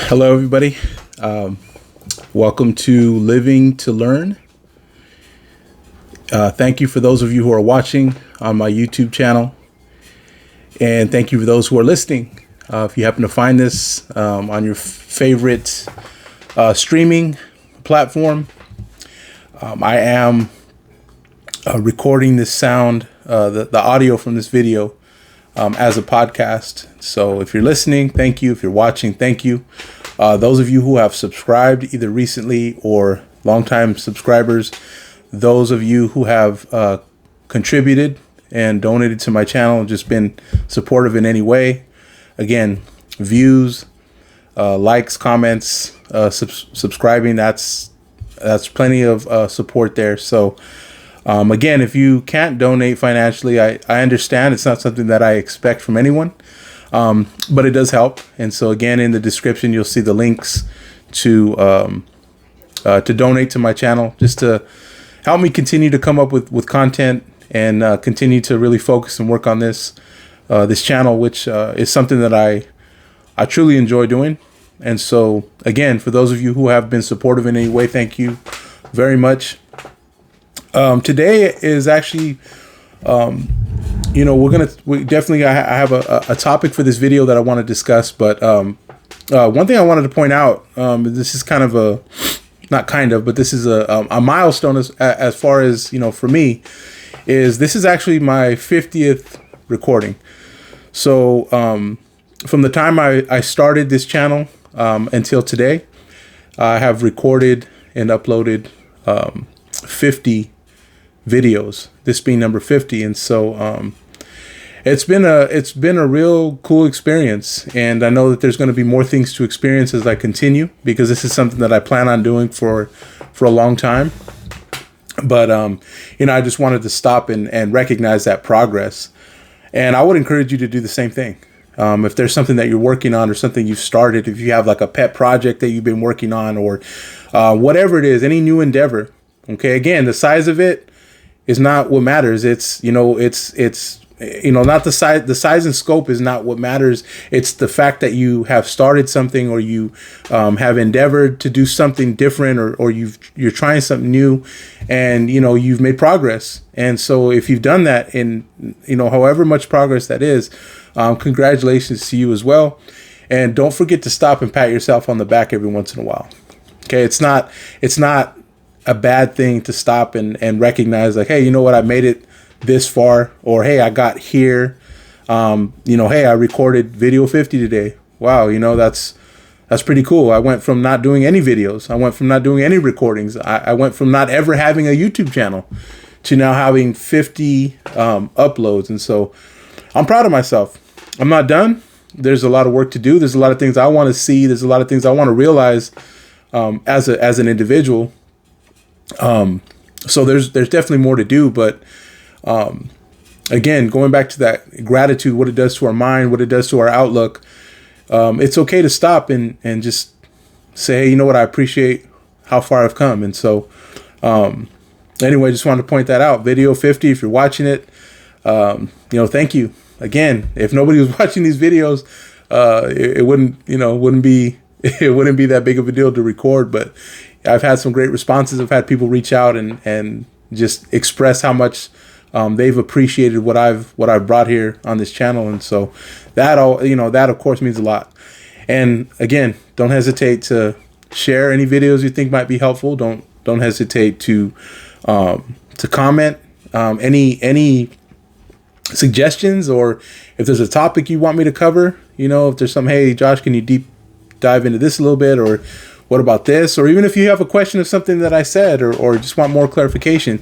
Hello, everybody. Um, Welcome to Living to Learn. Thank you for those of you who are watching on my YouTube channel. And thank you for those who are listening. If you happen to find this on your favorite streaming platform, I am recording this sound, the audio from this video as a podcast. So if you're listening, thank you. If you're watching, thank you. Those of you who have subscribed either recently or longtime subscribers, those of you who have contributed and donated to my channel and just been supportive in any way. Again, views, likes, comments, subscribing, that's plenty of support there. So again, if you can't donate financially, I understand it's not something that I expect from anyone, but it does help. And so again, in the description, you'll see the links to donate to my channel, just to help me continue to come up with content and continue to really focus and work on this channel, which is something that I truly enjoy doing. And so again, for those of you who have been supportive in any way, thank you very much. Today is actually, I have a topic for this video that I want to discuss, but one thing I wanted to point out, this is kind of this is a milestone as far as, for me, is this is actually my 50th recording. So from the time I started this channel until today, I have recorded and uploaded 50 videos, this being number 50. And so it's been a real cool experience, and I know that there's going to be more things to experience as I continue, because this is something that I plan on doing for a long time. But I just wanted to stop and recognize that progress, and I would encourage you to do the same thing. If there's something that you're working on or something you've started, if you have like a pet project that you've been working on, or whatever it is, any new endeavor. Okay, again, the size of it is not what matters. It's not the size. The size and scope is not what matters. It's the fact that you have started something, or you have endeavored to do something different, or you're trying something new, and you've made progress. And so if you've done that in however much progress that is, congratulations to you as well. And don't forget to stop and pat yourself on the back every once in a while. Okay, it's not a bad thing to stop and recognize, like, hey, you know what, I made it this far, or hey, I got here. Hey, I recorded video 50 today. Wow, that's pretty cool. I went from not doing any videos. I went from not doing any recordings. I went from not ever having a YouTube channel to now having 50 uploads. And so I'm proud of myself. I'm not done. There's a lot of work to do. There's a lot of things I want to see. There's a lot of things I want to realize as an individual. So there's definitely more to do, but again, going back to that gratitude, what it does to our mind, what it does to our outlook, it's okay to stop and just say, hey, you know what, I appreciate how far I've come. And so anyway, just wanted to point that out. Video 50, if you're watching it, thank you again. If nobody was watching these videos, it wouldn't be that big of a deal to record. But I've had some great responses. I've had people reach out and just express how much they've appreciated what I've brought here on this channel. And so that of course means a lot. And again, don't hesitate to share any videos you think might be helpful. Don't hesitate to comment any suggestions, or if there's a topic you want me to cover, if there's some, hey Josh, can you deep dive into this a little bit, or what about this? Or even if you have a question of something that I said, or just want more clarification,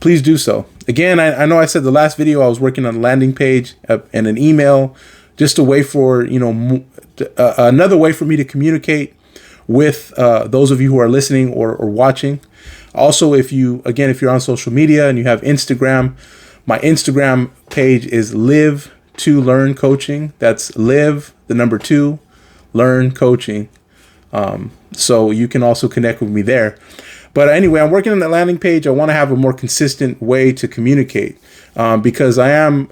please do so. Again, I know I said the last video I was working on a landing page and an email, just a way for, another way for me to communicate with those of you who are listening or watching. Also, if you're on social media and you have Instagram, my Instagram page is Live to Learn Coaching. That's Live, the number 2, Learn Coaching. So you can also connect with me there. But anyway, I'm working on that landing page. I want to have a more consistent way to communicate, because I am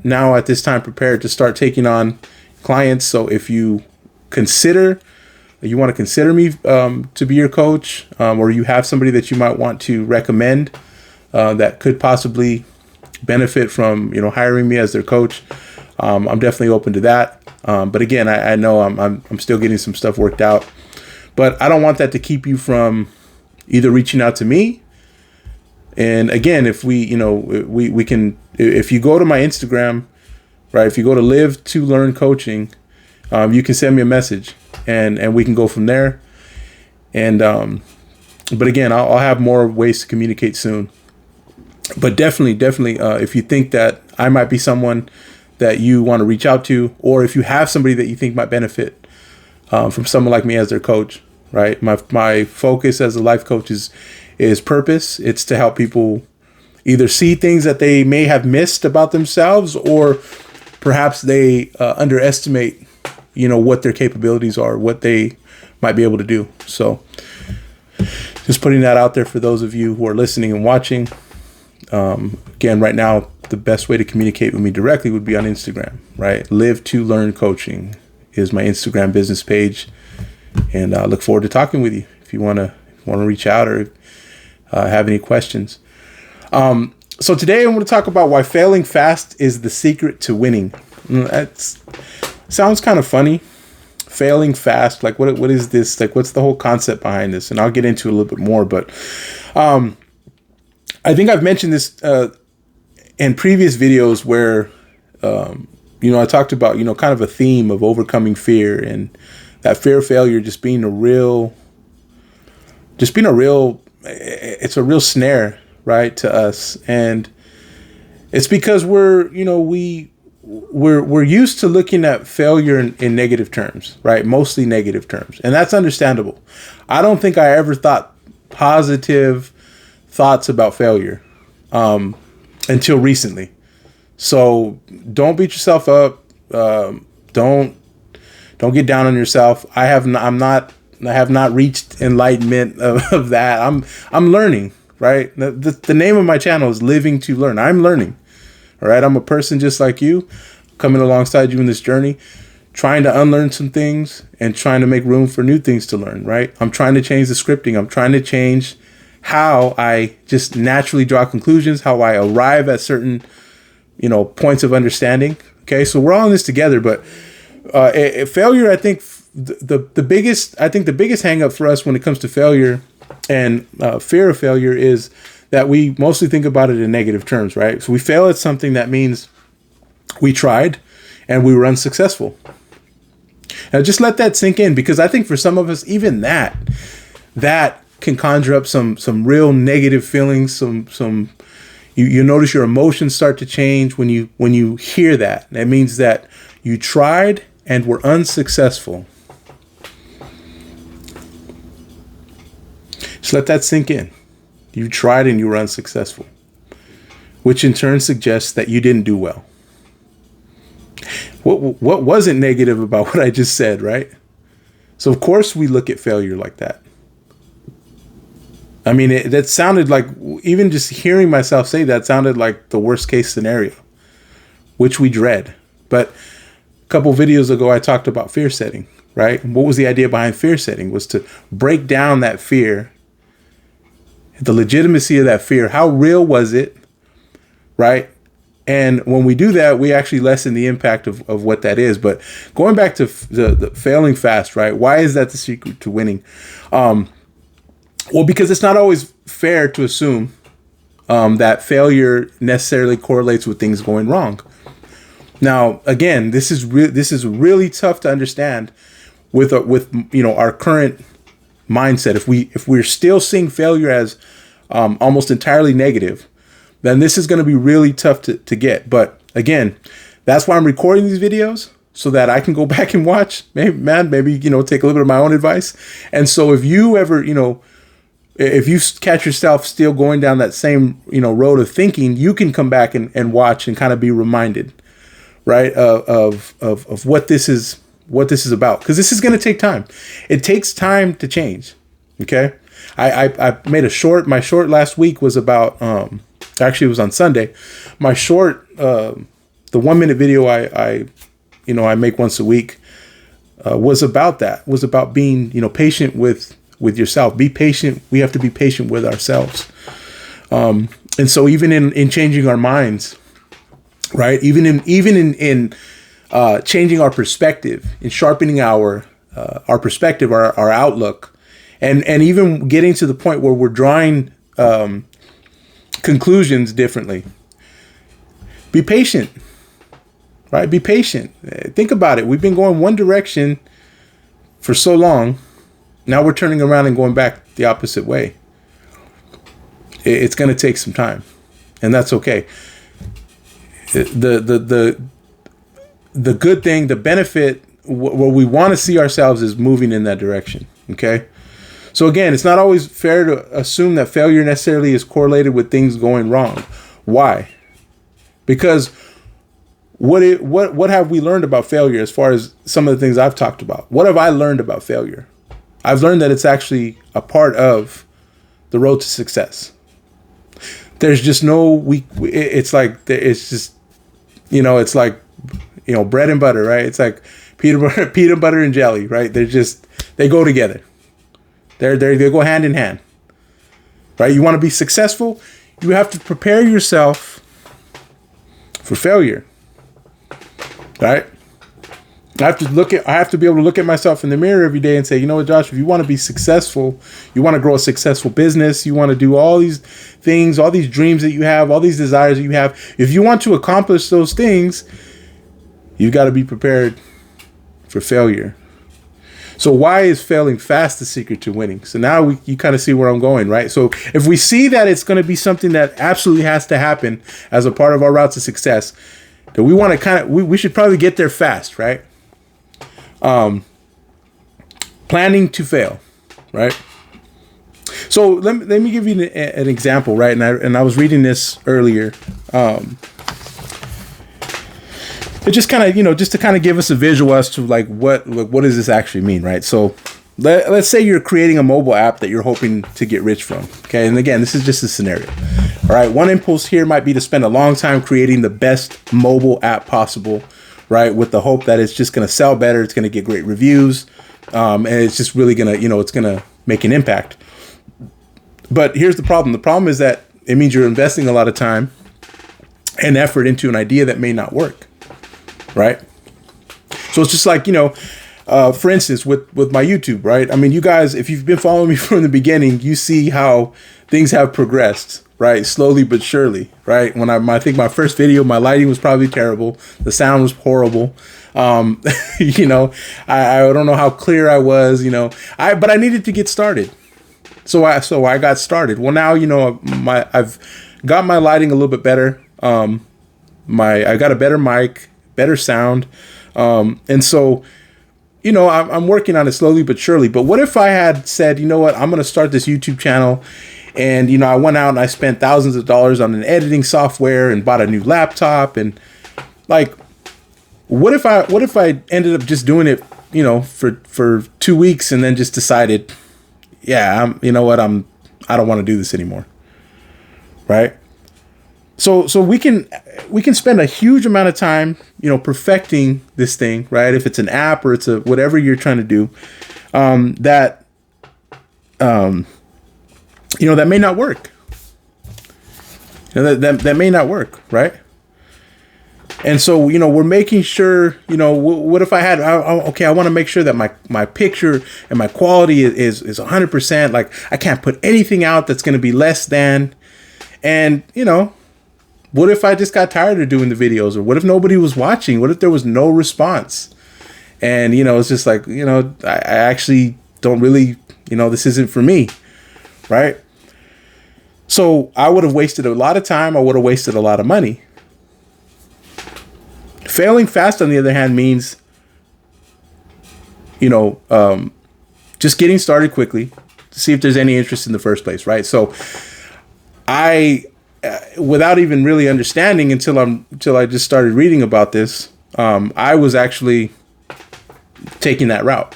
now at this time prepared to start taking on clients. So if you want to consider me to be your coach, or you have somebody that you might want to recommend that could possibly benefit from, hiring me as their coach, I'm definitely open to that. But again, I know I'm still getting some stuff worked out, but I don't want that to keep you from either reaching out to me. And again, if we can, if you go to my Instagram, right, if you go to Live to Learn Coaching, you can send me a message and we can go from there. And, but again, I'll have more ways to communicate soon. But definitely, if you think that I might be someone that you want to reach out to, or if you have somebody that you think might benefit from someone like me as their coach, right? My focus as a life coach is purpose. It's to help people either see things that they may have missed about themselves, or perhaps they underestimate, what their capabilities are, what they might be able to do. So just putting that out there for those of you who are listening and watching. Again, right now, the best way to communicate with me directly would be on Instagram, right? Live to Learn Coaching is my Instagram business page. And I look forward to talking with you if you want to reach out or have any questions. So today I want to talk about why failing fast is the secret to winning. That sounds kind of funny. Failing fast, like what is this? Like, what's the whole concept behind this? And I'll get into it a little bit more, but I think I've mentioned this in previous videos where I talked about kind of a theme of overcoming fear, and that fear of failure just being a real it's a real snare, right, to us. And it's because we're used to looking at failure in negative terms, right? Mostly negative terms. And that's understandable. I don't think I ever thought positive thoughts about failure until recently. So don't beat yourself up. Don't get down on yourself. I have not reached enlightenment of that. I'm learning, right? The name of my channel is Living to Learn. I'm learning. All right. I'm a person just like you, coming alongside you in this journey, trying to unlearn some things and trying to make room for new things to learn, right? I'm trying to change the scripting. I'm trying to change how I just naturally draw conclusions, how I arrive at certain, points of understanding. Okay. So we're all in this together, but failure, I think the biggest hang up for us when it comes to failure and fear of failure is that we mostly think about it in negative terms, right? So we fail at something, that means we tried and we were unsuccessful. Now just let that sink in, because I think for some of us, even that can conjure up some real negative feelings. You notice your emotions start to change when you hear that. That means that you tried and were unsuccessful. Just let that sink in. You tried and you were unsuccessful, which in turn suggests that you didn't do well. What wasn't negative about what I just said, right? So of course we look at failure like that. I mean, that sounded like, even just hearing myself say that sounded like the worst case scenario, which we dread. But a couple videos ago, I talked about fear setting, right? And what was the idea behind fear setting? Was to break down that fear, the legitimacy of that fear. How real was it, right? And when we do that, we actually lessen the impact of what that is. But going back to the failing fast, right? Why is that the secret to winning? Well, because it's not always fair to assume that failure necessarily correlates with things going wrong. Now, again, this is really tough to understand with our current mindset. If we're still seeing failure as almost entirely negative, then this is going to be really tough to get. But again, that's why I'm recording these videos, so that I can go back and watch. Maybe take a little bit of my own advice. And so if you ever, if you catch yourself still going down that same, road of thinking, you can come back and watch and kind of be reminded, right, of what this is about. Because this is going to take time. It takes time to change. Okay. I made my short last week was about, actually it was on Sunday. My short, the 1 minute video I make once a week, was about that, was about being, patient with yourself. Be patient. We have to be patient with ourselves. And so even in changing our minds, right? Even in changing our perspective, in sharpening our perspective, our outlook, and even getting to the point where we're drawing conclusions differently. Be patient, right? Be patient. Think about it. We've been going one direction for so long. Now we're turning around and going back the opposite way. It's going to take some time, and that's okay. The good thing, the benefit, where we want to see ourselves is moving in that direction. Okay. So again, it's not always fair to assume that failure necessarily is correlated with things going wrong. Why? Because what have we learned about failure as far as some of the things I've talked about? What have I learned about failure? I've learned that it's actually a part of the road to success. There's just no it's like, it's just, it's like, bread and butter, right? It's like peanut butter and jelly, right? They go together. They go hand in hand, right? You want to be successful, you have to prepare yourself for failure, right? I have to be able to look at myself in the mirror every day and say, you know what, Josh, if you want to be successful, you want to grow a successful business, you want to do all these things, all these dreams that you have, all these desires that you have. If you want to accomplish those things, you got to be prepared for failure. So why is failing fast the secret to winning? So now you kind of see where I'm going, right? So if we see that it's going to be something that absolutely has to happen as a part of our route to success, that we want to we should probably get there fast, right? Planning to fail, right? So let me give you an example, right? And I was reading this earlier. It just kind of, just to kind of give us a visual as to like what does this actually mean, right? So let's say you're creating a mobile app that you're hoping to get rich from. Okay, and again, this is just a scenario. All right, one impulse here might be to spend a long time creating the best mobile app possible, right? With the hope that it's just going to sell better, it's going to get great reviews, and it's just really going to, it's going to make an impact. But here's the problem. The problem is that it means you're investing a lot of time and effort into an idea that may not work, right? So it's just like, for instance, with my YouTube, right? I mean, you guys, if you've been following me from the beginning, you see how things have progressed, right? Slowly but surely, right? When I think my first video, my lighting was probably terrible. The sound was horrible. I don't know how clear I was, but I needed to get started. So I got started. Well, now, I've got my lighting a little bit better. I got a better mic, better sound. And so, I'm working on it slowly but surely. But what if I had said, you know what, I'm going to start this YouTube channel, and, I went out and I spent thousands of dollars on an editing software and bought a new laptop, and like, what if I ended up just doing it, for 2 weeks and then just decided, yeah, I don't want to do this anymore. Right. So we can spend a huge amount of time, perfecting this thing, right? If it's an app or it's whatever you're trying to do, that may not work. That may not work, right? And so, we're making sure, what if I had, I want to make sure that my picture and my quality is 100%. Like, I can't put anything out that's going to be less than, and, what if I just got tired of doing the videos? Or what if nobody was watching? What if there was no response? And, it's just like, I actually don't really, this isn't for me. Right. So I would have wasted a lot of time. I would have wasted a lot of money. Failing fast, on the other hand, means, just getting started quickly to see if there's any interest in the first place. Right. So without even really understanding until I just started reading about this, I was actually taking that route.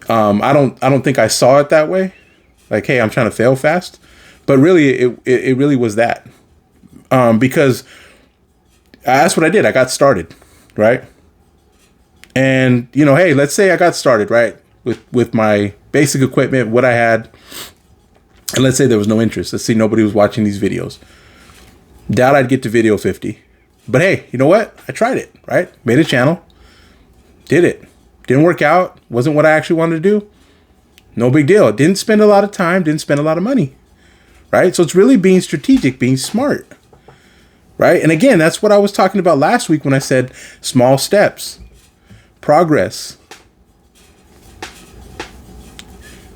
I don't think I saw it that way. Like, hey, I'm trying to fail fast, but really, it really was that, because that's what I did. I got started, right? And, hey, let's say I got started, right, with my basic equipment, what I had. And let's say there was no interest. Let's say nobody was watching these videos. Doubt I'd get to video 50. But hey, you know what? I tried it, right? Made a channel. Did it. Didn't work out. Wasn't what I actually wanted to do. No big deal. Didn't spend a lot of time. Didn't spend a lot of money. Right? So it's really being strategic, being smart. Right? And again, that's what I was talking about last week when I said small steps. Progress.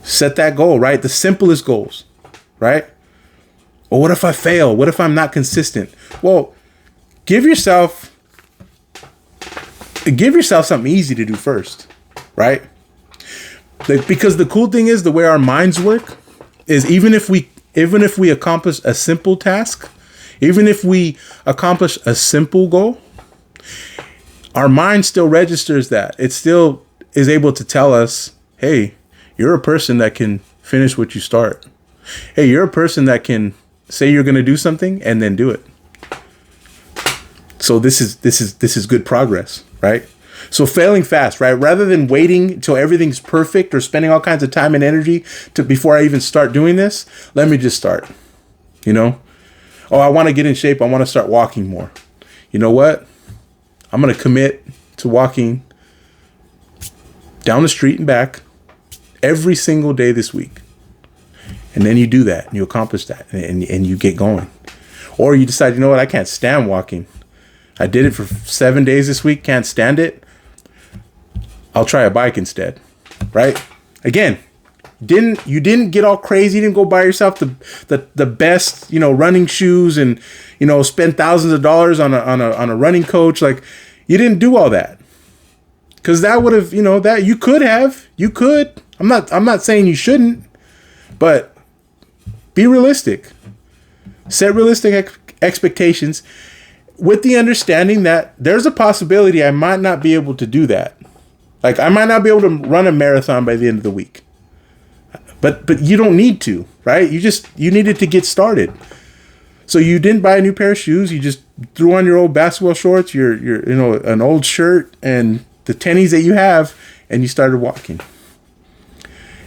Set that goal, right? The simplest goals, right? Well, what if I fail? What if I'm not consistent? Well, give yourself something easy to do first, right? Because the cool thing is the way our minds work is even if we accomplish a simple task, even if we accomplish a simple goal, our mind still registers that. It still is able to tell us, hey, you're a person that can finish what you start. Hey, you're a person that can say you're going to do something and then do it. So this is good progress, right? So failing fast, right? Rather than waiting until everything's perfect or spending all kinds of time and energy before I even start doing this, let me just start. Oh, I want to get in shape. I want to start walking more. You know what? I'm going to commit to walking down the street and back every single day this week. And then you do that and you accomplish that and you get going. Or you decide, you know what, I can't stand walking. I did it for 7 days this week, can't stand it. I'll try a bike instead, right? Again, you didn't get all crazy, you didn't go buy yourself the best, running shoes and, spend thousands of dollars on a running coach. Like, you didn't do all that. Cause that would have, that you could. I'm not saying you shouldn't, but be realistic. Set realistic expectations with the understanding that there's a possibility I might not be able to do that. Like, I might not be able to run a marathon by the end of the week. But you don't need to, right? You needed to get started. So you didn't buy a new pair of shoes. You just threw on your old basketball shorts, your an old shirt and the tennies that you have, and you started walking.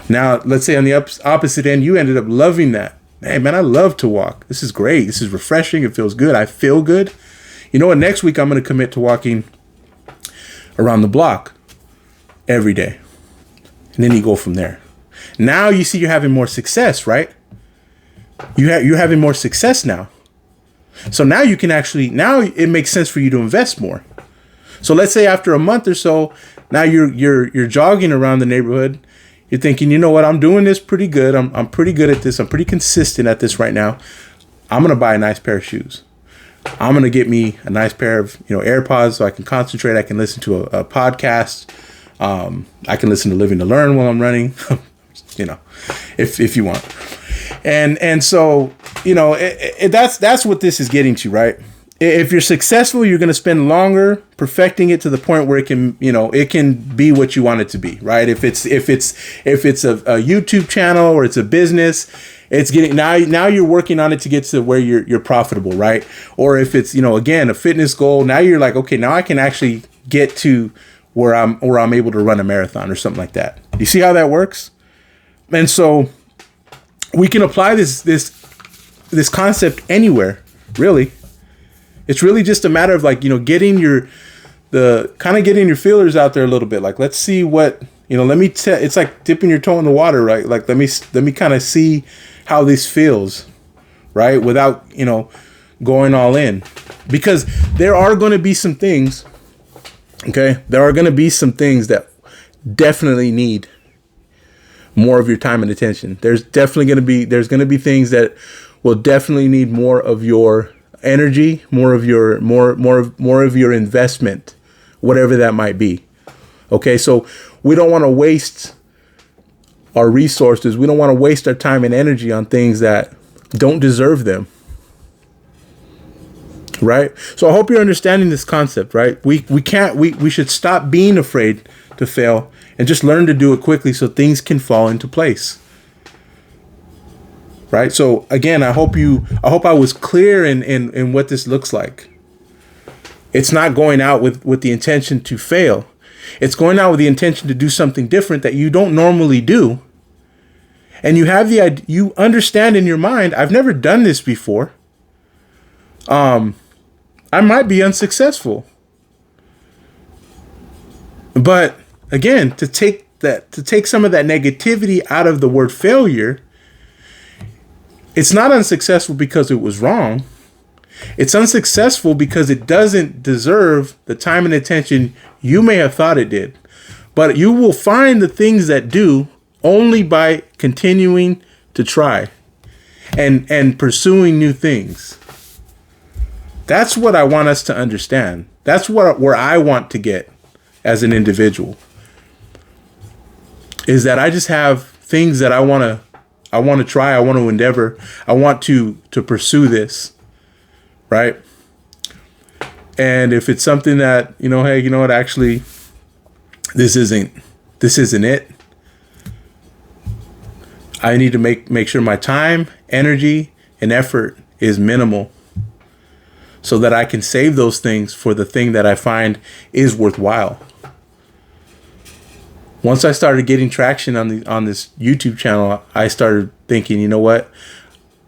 Now, let's say on the opposite end, you ended up loving that. Hey, man, I love to walk. This is great. This is refreshing. It feels good. I feel good. You know what? Next week, I'm going to commit to walking around the block every day. And then you go from there. Now you see you're having more success, right? You're having more success now. So now you can now it makes sense for you to invest more. So let's say after a month or so, now you're jogging around the neighborhood. You're thinking, you know what, I'm doing this pretty good. I'm pretty good at this. I'm pretty consistent at this right now. I'm going to buy a nice pair of shoes. I'm going to get me a nice pair of, AirPods so I can concentrate. I can listen to a podcast. I can listen to Living to Learn while I'm running, if you want. And so, that's what this is getting to, right? If you're successful, you're going to spend longer perfecting it to the point where it can be what you want it to be, right? If it's a YouTube channel or it's a business, it's getting now you're working on it to get to where you're profitable, right? Or if it's, again, a fitness goal, now you're like, okay, now I can actually get to where I'm able to run a marathon or something like that. You see how that works? And so we can apply this concept anywhere, really. It's really just a matter of getting your feelers out there a little bit. Like, let's see what, it's like dipping your toe in the water, right? Like, let me kind of see how this feels, right? Without, going all in, because there are going to be some things, okay? There are going to be some things that definitely need more of your time and attention. There's going to be things that will definitely need more of your energy, more of your investment, whatever that might be. Okay, so we don't want to waste our resources. We don't want to waste our time and energy on things that don't deserve them. Right? So I hope you're understanding this concept, right? We should stop being afraid to fail and just learn to do it quickly so things can fall into place. Right? So again, I hope I was clear in what this looks like. It's not going out with the intention to fail. It's going out with the intention to do something different that you don't normally do. And you have the idea, you understand in your mind, I've never done this before. I might be unsuccessful. But again, to take some of that negativity out of the word failure, it's not unsuccessful because it was wrong. It's unsuccessful because it doesn't deserve the time and attention you may have thought it did. But you will find the things that do only by continuing to try and pursuing new things. That's what I want us to understand. That's where I want to get as an individual. Is that I just have things that I want to try, I want to endeavor, I want to pursue this, right? And if it's something that, hey, you know what, actually, this isn't it. I need to make sure my time, energy, and effort is minimal so that I can save those things for the thing that I find is worthwhile. Once I started getting traction on this YouTube channel, I started thinking, you know what?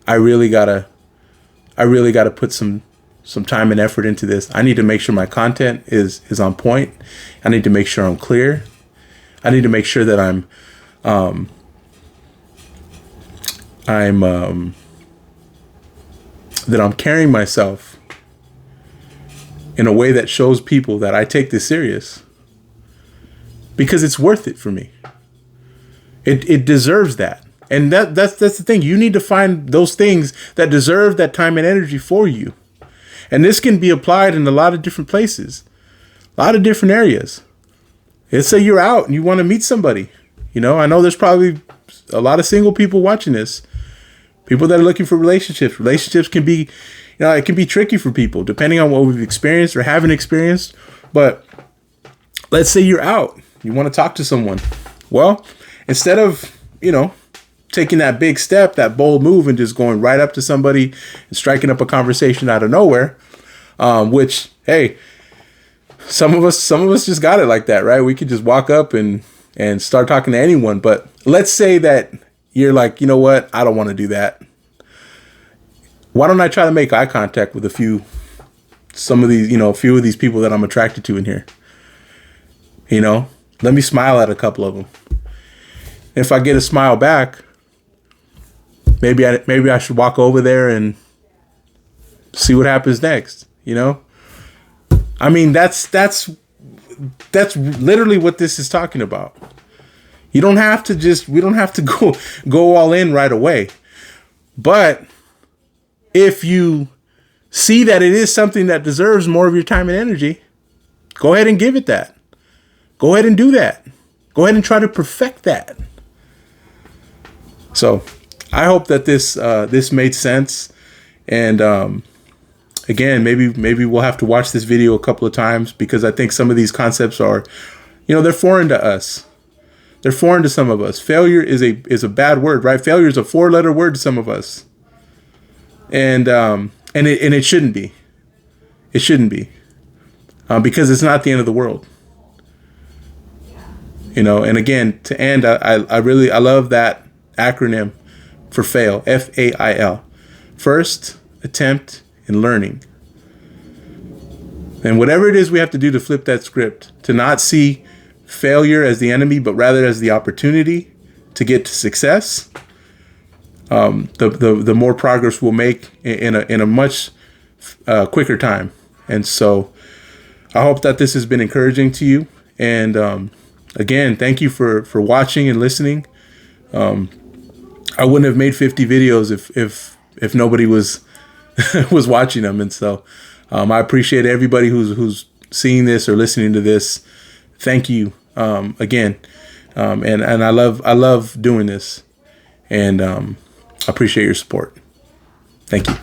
I really gotta put some time and effort into this. I need to make sure my content is on point. I need to make sure I'm clear. I need to make sure that that I'm carrying myself in a way that shows people that I take this serious. Because it's worth it for me. It deserves that. And that's the thing. You need to find those things that deserve that time and energy for you. And this can be applied in a lot of different places, a lot of different areas. Let's say you're out and you want to meet somebody. I know there's probably a lot of single people watching this. People that are looking for relationships. Relationships can be, it can be tricky for people depending on what we've experienced or haven't experienced. But let's say you're out. You want to talk to someone. Well, instead of, taking that big step, that bold move and just going right up to somebody and striking up a conversation out of nowhere, which, hey, some of us just got it like that, right? We could just walk up and start talking to anyone. But let's say that you're like, you know what? I don't want to do that. Why don't I try to make eye contact with a few of these people that I'm attracted to in here? Let me smile at a couple of them. If I get a smile back, maybe I should walk over there and see what happens next. I mean, that's literally what this is talking about. We don't have to go all in right away. But if you see that it is something that deserves more of your time and energy, go ahead and give it that. Go ahead and do that. Go ahead and try to perfect that. So I hope that this made sense. And again, maybe we'll have to watch this video a couple of times because I think some of these concepts are, they're foreign to us. They're foreign to some of us. Failure is a bad word, right? Failure is a 4-letter word to some of us. And it shouldn't be. It shouldn't be. Because it's not the end of the world. And again, to end, I love that acronym for FAIL, FAIL. First, attempt, and learning. And whatever it is we have to do to flip that script, to not see failure as the enemy, but rather as the opportunity to get to success, the more progress we'll make in a much quicker time. And so I hope that this has been encouraging to you. And again, thank you for watching and listening. I wouldn't have made 50 videos if nobody was was watching them. And so I appreciate everybody who's seeing this or listening to this. Thank you again. And I love doing this. And I appreciate your support. Thank you.